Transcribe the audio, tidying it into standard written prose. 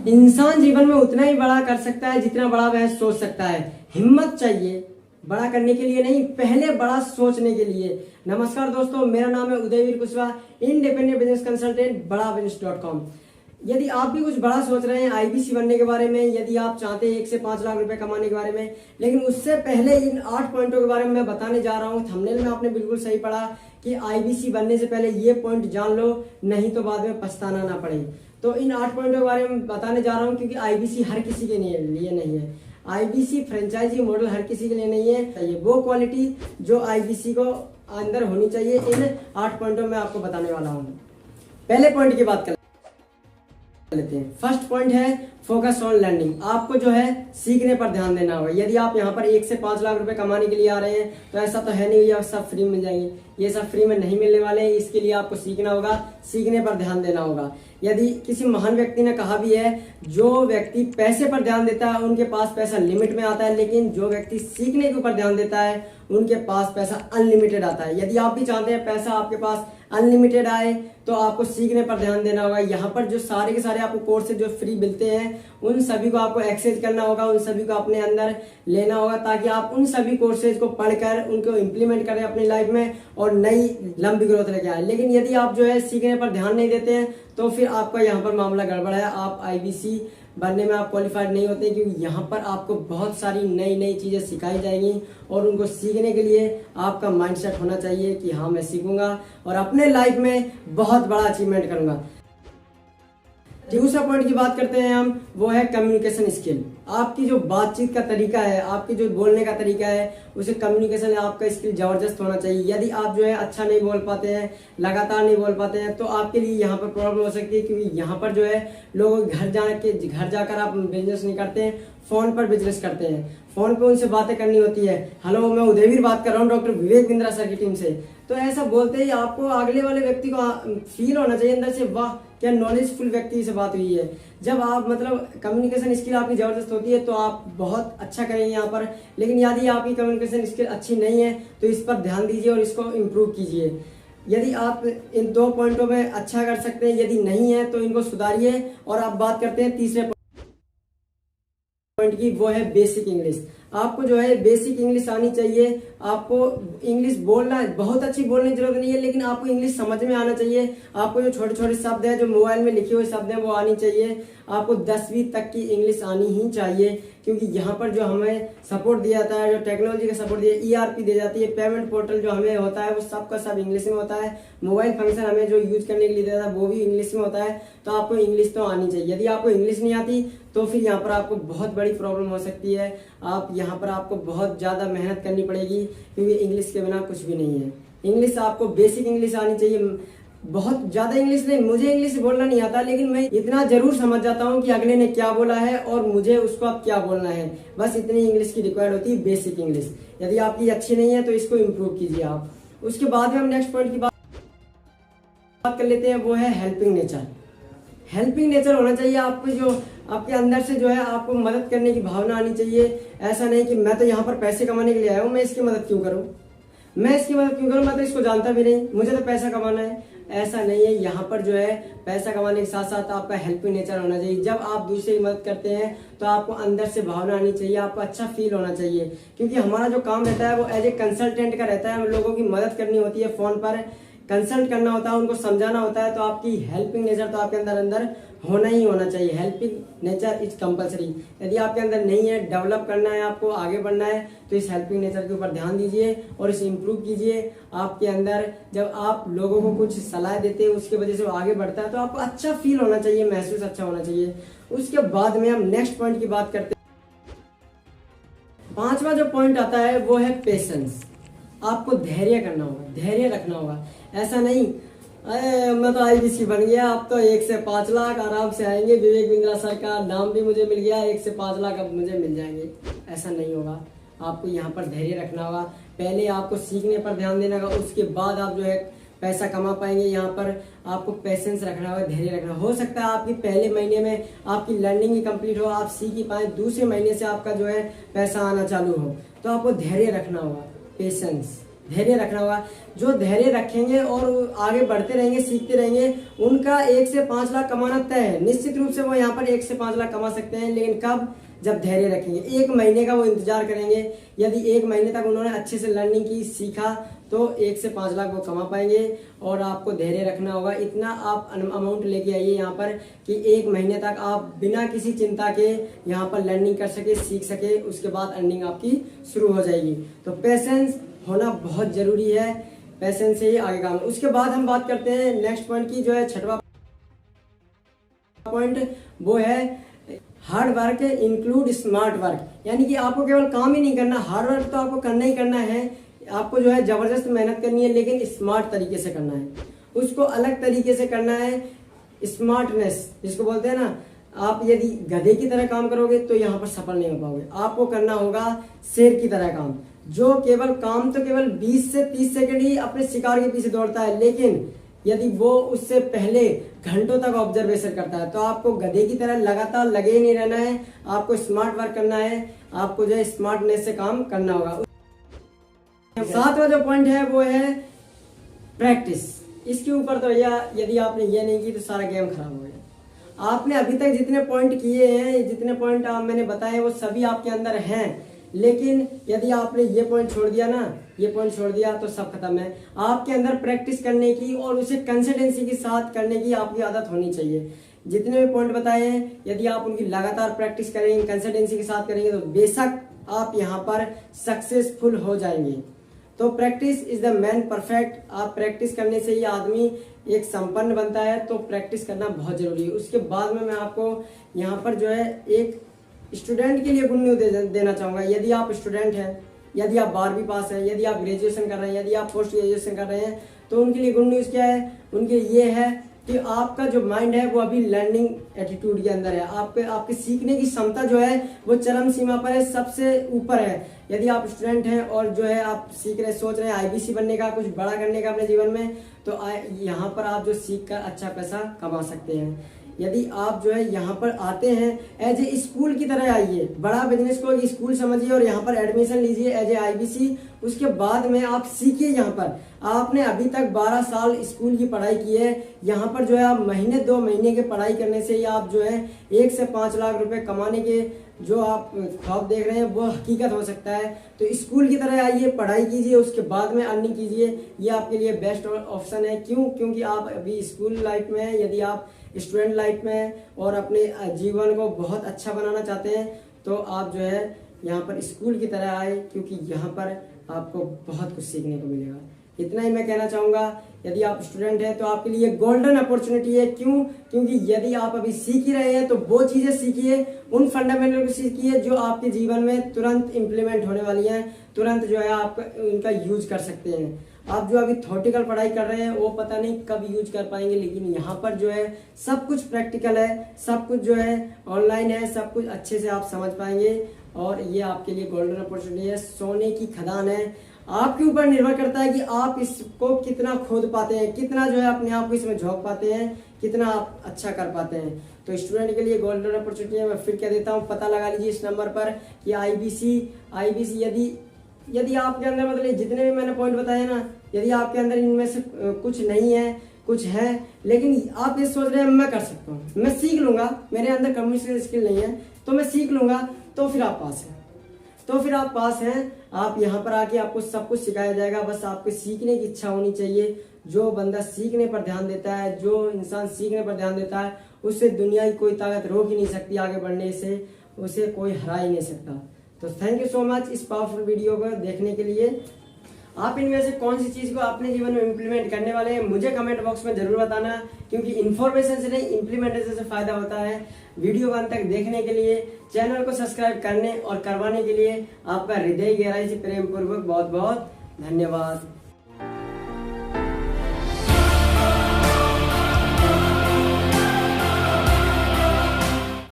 इंसान जीवन में उतना ही बड़ा कर सकता है जितना बड़ा वह सोच सकता है। हिम्मत चाहिए बड़ा करने के लिए नहीं, पहले बड़ा सोचने के लिए। नमस्कार दोस्तों, मेरा नाम है Udayveer Kushwaha, independent business consultant, बड़ाबिजनेस.com। यदि आप भी कुछ बड़ा सोच रहे हैं आईबीसी बनने के बारे में, यदि आप चाहते हैं 1 से 5 लाख रुपए कमाने के बारे में, लेकिन उससे पहले इन 8 पॉइंटों के बारे में मैं बताने जा रहा हूं। थंबनेल में आपने बिल्कुल सही पढ़ा कि आईबीसी बनने से पहले ये पॉइंट जान लो, नहीं तो बाद में पछताना ना पड़े। तो इन 8 पॉइंटों के बारे में बताने जा रहा हूं, क्योंकि आईबीसी हर किसी के लिए नहीं है। आईबीसी फ्रेंचाइजी मॉडल हर किसी के लिए नहीं है। ये वो क्वालिटी जो आईबीसी को अंदर होनी चाहिए, इन 8 पॉइंटों में आपको बताने वाला हूं। पहले पॉइंट की बात लेते हैं। फर्स्ट पॉइंट है फोकस ऑन लर्निंग। आपको जो है सीखने पर ध्यान देना होगा। यदि आप यहाँ पर 1 से 5 लाख रुपए कमाने के लिए आ रहे हैं, तो ऐसा तो है नहीं ये सब फ्री मिल जाएंगे। ये सब फ्री में नहीं मिलने वाले हैं। इसके लिए आपको सीखना होगा, सीखने पर ध्यान देना होगा। यदि किसी महान व्यक्ति ने कहा भी है, जो व्यक्ति पैसे पर ध्यान देता है उनके पास पैसा लिमिट में आता है, लेकिन जो व्यक्ति सीखने के ऊपर ध्यान देता है उनके पास पैसा अनलिमिटेड आता है। यदि आप भी चाहते हैं पैसा आपके पास अनलिमिटेड आए, तो आपको सीखने पर ध्यान देना होगा। यहाँ पर जो सारे के सारे आपको कोर्सेज जो फ्री मिलते हैं, उन सभी को आपको एक्सेस करना होगा, उन सभी को अपने अंदर लेना होगा, ताकि आप उन सभी कोर्सेज को पढ़कर उनको इम्प्लीमेंट करें अपनी लाइफ में और नई लंबी ग्रोथ लेके आए। लेकिन यदि आप जो है सीखने पर ध्यान नहीं देते हैं, तो फिर आपका यहाँ पर मामला गड़बड़ है। आप आईबीसी बनने में आप क्वालिफाइड नहीं होते, क्योंकि यहाँ पर आपको बहुत सारी नई नई चीजें सिखाई जाएंगी और उनको सीखने के लिए आपका माइंडसेट होना चाहिए कि हाँ मैं सीखूंगा और अपने लाइफ में बहुत बड़ा अचीवमेंट करूंगा। दूसरा पॉइंट की बात करते हैं हम, वो है कम्युनिकेशन स्किल। आपकी जो बातचीत का तरीका है, आपकी जो बोलने का तरीका है, उसे कम्युनिकेशन आपका स्किल जबरदस्त होना चाहिए। यदि आप जो है अच्छा नहीं बोल पाते हैं, लगातार नहीं बोल पाते हैं, तो आपके लिए यहाँ पर प्रॉब्लम हो सकती है। क्योंकि यहाँ पर जो है लोग घर जाकर आप बिजनेस नहीं करते हैं, फोन पर बिजनेस करते हैं। फोन पे उनसे बातें करनी होती है। हेलो, मैं उदयवीर बात कर रहा हूँ डॉक्टर विवेक बिंद्रा सर की टीम से। तो ऐसा बोलते ही आपको अगले वाले व्यक्ति को फील होना चाहिए अंदर से, वाह क्या नॉलेजफुल व्यक्ति से बात हुई है। जब आप मतलब कम्युनिकेशन स्किल आपकी जबरदस्त होती है, तो आप बहुत अच्छा करेंगे यहाँ पर। लेकिन यदि आपकी कम्युनिकेशन स्किल अच्छी नहीं है, तो इस पर ध्यान दीजिए और इसको इम्प्रूव कीजिए। यदि आप इन 2 पॉइंटों में अच्छा कर सकते हैं, यदि नहीं है तो इनको सुधारिए। और आप बात करते हैं तीसरे पॉइंट की, वो है बेसिक इंग्लिश। आपको जो है बेसिक इंग्लिश आनी चाहिए। आपको इंग्लिश बोलना बहुत अच्छी बोलने की जरूरत नहीं है, लेकिन आपको इंग्लिश समझ में आना चाहिए। आपको जो छोटे छोटे शब्द है, जो मोबाइल में लिखे हुए शब्द हैं, वो आनी चाहिए। आपको 10वीं तक की इंग्लिश आनी ही चाहिए, क्योंकि यहाँ पर जो हमें सपोर्ट दिया जाता है, जो टेक्नोलॉजी का सपोर्ट दिया, ERP दी जाती है, पेमेंट पोर्टल जो हमें होता है, वो सब का सब इंग्लिश में होता है। मोबाइल फंक्शन हमें जो यूज करने के लिए दिया जाता है, वो भी इंग्लिश में होता है। तो आपको इंग्लिश तो आनी चाहिए। यदि आपको इंग्लिश नहीं आती, तो फिर यहाँ पर आपको बहुत बड़ी प्रॉब्लम हो सकती है। आप यहाँ पर आपको बहुत ज्यादा मेहनत करनी पड़ेगी, क्योंकि इंग्लिश के बिना कुछ भी नहीं है। इंग्लिश आपको बेसिक इंग्लिश आनी चाहिए। बहुत ज्यादा इंग्लिश नहीं, मुझे इंग्लिश बोलना नहीं आता, लेकिन मैं इतना जरूर समझ जाता हूँ कि अगले ने क्या बोला है और मुझे उसको अब क्या बोलना है। बस इतनी इंग्लिश की रिक्वायर्ड होती है, बेसिक इंग्लिश। यदि आपकी अच्छी नहीं है, तो इसको इम्प्रूव कीजिए आप। उसके बाद में हम नेक्स्ट पॉइंट की बात कर लेते हैं, वो है हेल्पिंग नेचर। हेल्पिंग नेचर होना चाहिए आपको, जो आपके अंदर से जो है आपको मदद करने की भावना आनी चाहिए। ऐसा नहीं कि मैं तो यहाँ पर पैसे कमाने के लिए आया हूँ, मैं इसकी मदद क्यों करूँ, मैं तो इसको जानता भी नहीं, मुझे तो पैसा कमाना है। ऐसा नहीं है। यहाँ पर जो है पैसा कमाने के साथ साथ आपका हेल्पिंग नेचर होना चाहिए। जब आप दूसरे की मदद करते हैं, तो आपको अंदर से भावना आनी चाहिए, आपको अच्छा फील होना चाहिए। क्योंकि हमारा जो काम रहता है, वो एज ए कंसल्टेंट का रहता है। लोगों की मदद करनी होती है, फोन पर कंसल्ट करना होता है, उनको समझाना होता है। तो आपकी हेल्पिंग नेचर तो आपके अंदर होना ही होना चाहिए। Helping nature is compulsory. यदि आपके अंदर नहीं है, डेवलप करना है, आपको आगे बढ़ना है, तो इस हेल्पिंग नेचर के ऊपर ध्यान दीजिए और इसे इम्प्रूव कीजिए। आपके अंदर जब आप लोगों को कुछ सलाह देते हैं, उसके वजह से वो आगे बढ़ता है, तो आपको अच्छा फील होना चाहिए, महसूस अच्छा होना चाहिए। उसके बाद में हम नेक्स्ट पॉइंट की बात करते हैं। 5वां जो पॉइंट आता है, वो है पेशेंस। आपको धैर्य करना होगा, धैर्य रखना होगा। ऐसा नहीं मैं तो आईबीसी बन गया, अब तो 1 से 5 लाख आराम से आएंगे, विवेक बिंद्रा सर का नाम भी मुझे मिल गया, 1 से 5 लाख अब मुझे मिल जाएंगे। ऐसा नहीं होगा। आपको यहाँ पर धैर्य रखना होगा। पहले आपको सीखने पर ध्यान देना होगा, उसके बाद आप जो है पैसा कमा पाएंगे। यहाँ पर आपको पेशेंस रखना होगा, धैर्य रखना। हो सकता है आपकी पहले महीने में आपकी लर्निंग ही कंप्लीट हो, आप सीख ही पाए, दूसरे महीने से आपका जो है पैसा आना चालू हो। तो आपको धैर्य रखना होगा, पेशेंस। धैर्य रखना होगा। जो धैर्य रखेंगे और आगे बढ़ते रहेंगे, सीखते रहेंगे, उनका 1 से 5 लाख कमाना तय है। निश्चित रूप से वो यहाँ पर 1 से 5 लाख कमा सकते हैं, लेकिन कब? जब धैर्य रखेंगे। 1 महीने का वो इंतजार करेंगे। यदि 1 महीने तक उन्होंने अच्छे से लर्निंग की, सीखा, तो 1 से 5 लाख वो कमा पाएंगे। और आपको धैर्य रखना होगा। इतना आप अमाउंट लेके आइए यहाँ पर कि 1 महीने तक आप बिना किसी चिंता के यहाँ पर लर्निंग कर सके, सीख सके, उसके बाद अर्निंग आपकी शुरू हो जाएगी। तो पेशेंस होना बहुत जरूरी है, पेशेंस से ही आगे काम। उसके बाद हम बात करते हैं नेक्स्ट पॉइंट की, जो है 6वां पॉइंट, वो है hard work include smart work. यानी कि आपको केवल काम ही नहीं करना, हार्ड वर्क तो आपको करना ही करना है, आपको जो है जबरदस्त मेहनत करनी है, लेकिन स्मार्ट तरीके से करना है, उसको अलग तरीके से करना है। स्मार्टनेस जिसको बोलते हैं ना, आप यदि गधे की तरह काम करोगे तो यहाँ पर सफल नहीं हो पाओगे। आपको करना होगा शेर की तरह काम, जो केवल 20 से 30 सेकंड ही अपने शिकार के पीछे दौड़ता है, लेकिन यदि वो उससे पहले घंटों तक ऑब्जर्वेशन करता है। तो आपको गधे की तरह लगातार लगे ही नहीं रहना है, आपको स्मार्ट वर्क करना है, आपको जो है स्मार्टनेस से काम करना होगा। 7वां जो पॉइंट है वो है प्रैक्टिस। इसके ऊपर तो यदि आपने ये नहीं की तो सारा गेम खराब हो गया। आपने अभी तक जितने पॉइंट किए हैं, जितने पॉइंट मैंने बताए, वो सभी आपके अंदर हैं, लेकिन यदि आपने ये पॉइंट छोड़ दिया ना, ये पॉइंट छोड़ दिया, तो सब खत्म है। आपके अंदर प्रैक्टिस करने की और उसे कंसिस्टेंसी के साथ करने की आपकी आदत होनी चाहिए। जितने भी पॉइंट बताए हैं, यदि आप उनकी लगातार प्रैक्टिस करेंगे, कंसिस्टेंसी के साथ करेंगे, तो बेशक आप यहाँ पर सक्सेसफुल हो जाएंगे। तो practice is the man perfect. आप प्रैक्टिस करने से ही आदमी एक संपन्न बनता है, तो प्रैक्टिस करना बहुत जरूरी है। उसके बाद में मैं आपको यहाँ पर जो है एक स्टूडेंट के लिए गुड न्यूज देना चाहूंगा। यदि आप स्टूडेंट हैं, यदि आप 12वीं पास हैं, यदि आप ग्रेजुएशन कर रहे हैं, यदि आप पोस्ट ग्रेजुएशन कर रहे हैं, तो उनके लिए गुड न्यूज क्या है? उनके ये है कि आपका जो माइंड है वो अभी लर्निंग एटीट्यूड के अंदर है। आपके सीखने की क्षमता जो है वो चरम सीमा पर है, सबसे ऊपर है। यदि आप स्टूडेंट हैं और जो है आप सीख रहे, सोच रहे हैं IBC बनने का, कुछ बड़ा करने का अपने जीवन में, तो यहाँ पर आप जो सीख कर अच्छा पैसा कमा सकते हैं। यदि आप जो है यहाँ पर आते हैं एज ए स्कूल की तरह आइए, बड़ा बिजनेस को एक स्कूल समझिए और यहाँ पर एडमिशन लीजिए एज ए IBC। उसके बाद में आप सीखिए। यहाँ पर आपने अभी तक 12 साल स्कूल की पढ़ाई की है, यहाँ पर जो है आप महीने 2 महीने की पढ़ाई करने से ही आप जो है 1 से 5 लाख रुपए कमाने के जो आप ख्वाब देख रहे हैं वो हकीकत हो सकता है। तो स्कूल की तरह आइए, पढ़ाई कीजिए, उसके बाद में अर्निंग कीजिए। ये आपके लिए बेस्ट ऑप्शन है। क्यों? क्योंकि आप अभी स्कूल लाइफ में हैं। यदि आप स्टूडेंट लाइफ में और अपने जीवन को बहुत अच्छा बनाना चाहते हैं, तो आप जो है यहाँ पर स्कूल की तरह आए, क्योंकि यहाँ पर आपको बहुत कुछ सीखने को मिलेगा। इतना ही मैं कहना चाहूँगा। यदि आप स्टूडेंट हैं तो आपके लिए गोल्डन अपॉर्चुनिटी है। क्यों? क्योंकि यदि आप अभी सीख ही रहे हैं तो वो चीज़ें सीखिए, उन फंडामेंटल को सीखिए जो आपके जीवन में तुरंत इम्प्लीमेंट होने वाली हैं, तुरंत जो है आप उनका यूज कर सकते हैं। आप जो अभी थ्योरेटिकल पढ़ाई कर रहे हैं वो पता नहीं कब यूज कर पाएंगे, लेकिन यहाँ पर जो है सब कुछ प्रैक्टिकल है, सब कुछ जो है ऑनलाइन है, सब कुछ अच्छे से आप समझ पाएंगे। और ये आपके लिए गोल्डन अपॉर्चुनिटी है, सोने की खदान है। आपके ऊपर निर्भर करता है कि आप इसको कितना खोद पाते हैं, कितना जो है अपने आप को इसमें झोंक पाते हैं, कितना आप अच्छा कर पाते हैं। तो स्टूडेंट के लिए गोल्डन अपॉर्चुनिटी है। मैं फिर कह देता हूँ, पता लगा लीजिए इस नंबर पर कि IBC यदि आपके अंदर मतलब जितने भी मैंने पॉइंट बताए ना, यदि आपके अंदर इनमें से कुछ नहीं है, कुछ है, लेकिन आप ये सोच रहे हैं मैं कर सकता हूँ, मैं सीख लूंगा, मेरे अंदर कम्युनिकेशन स्किल नहीं है तो मैं सीख लूंगा, तो फिर आप पास हैं। आप यहाँ पर आके आपको सब कुछ सिखाया जाएगा। बस आपको सीखने की इच्छा होनी चाहिए। जो बंदा सीखने पर ध्यान देता है, जो इंसान सीखने पर ध्यान देता है, उससे दुनिया की कोई ताकत रोक ही नहीं सकती आगे बढ़ने से, उसे कोई हरा ही नहीं सकता। तो थैंक यू सो मच इस पावरफुल वीडियो को देखने के लिए। आप इनमें से कौन सी चीज को अपने जीवन में इम्प्लीमेंट करने वाले हैं मुझे कमेंट बॉक्स में जरूर बताना, क्योंकि इन्फॉर्मेशन से नहीं इम्प्लीमेंटेशन से फायदा होता है। वीडियो को अंत तक देखने के लिए, चैनल को सब्सक्राइब करने और करवाने के लिए आपका हृदय गहराई से प्रेम पूर्वक बहुत बहुत धन्यवाद।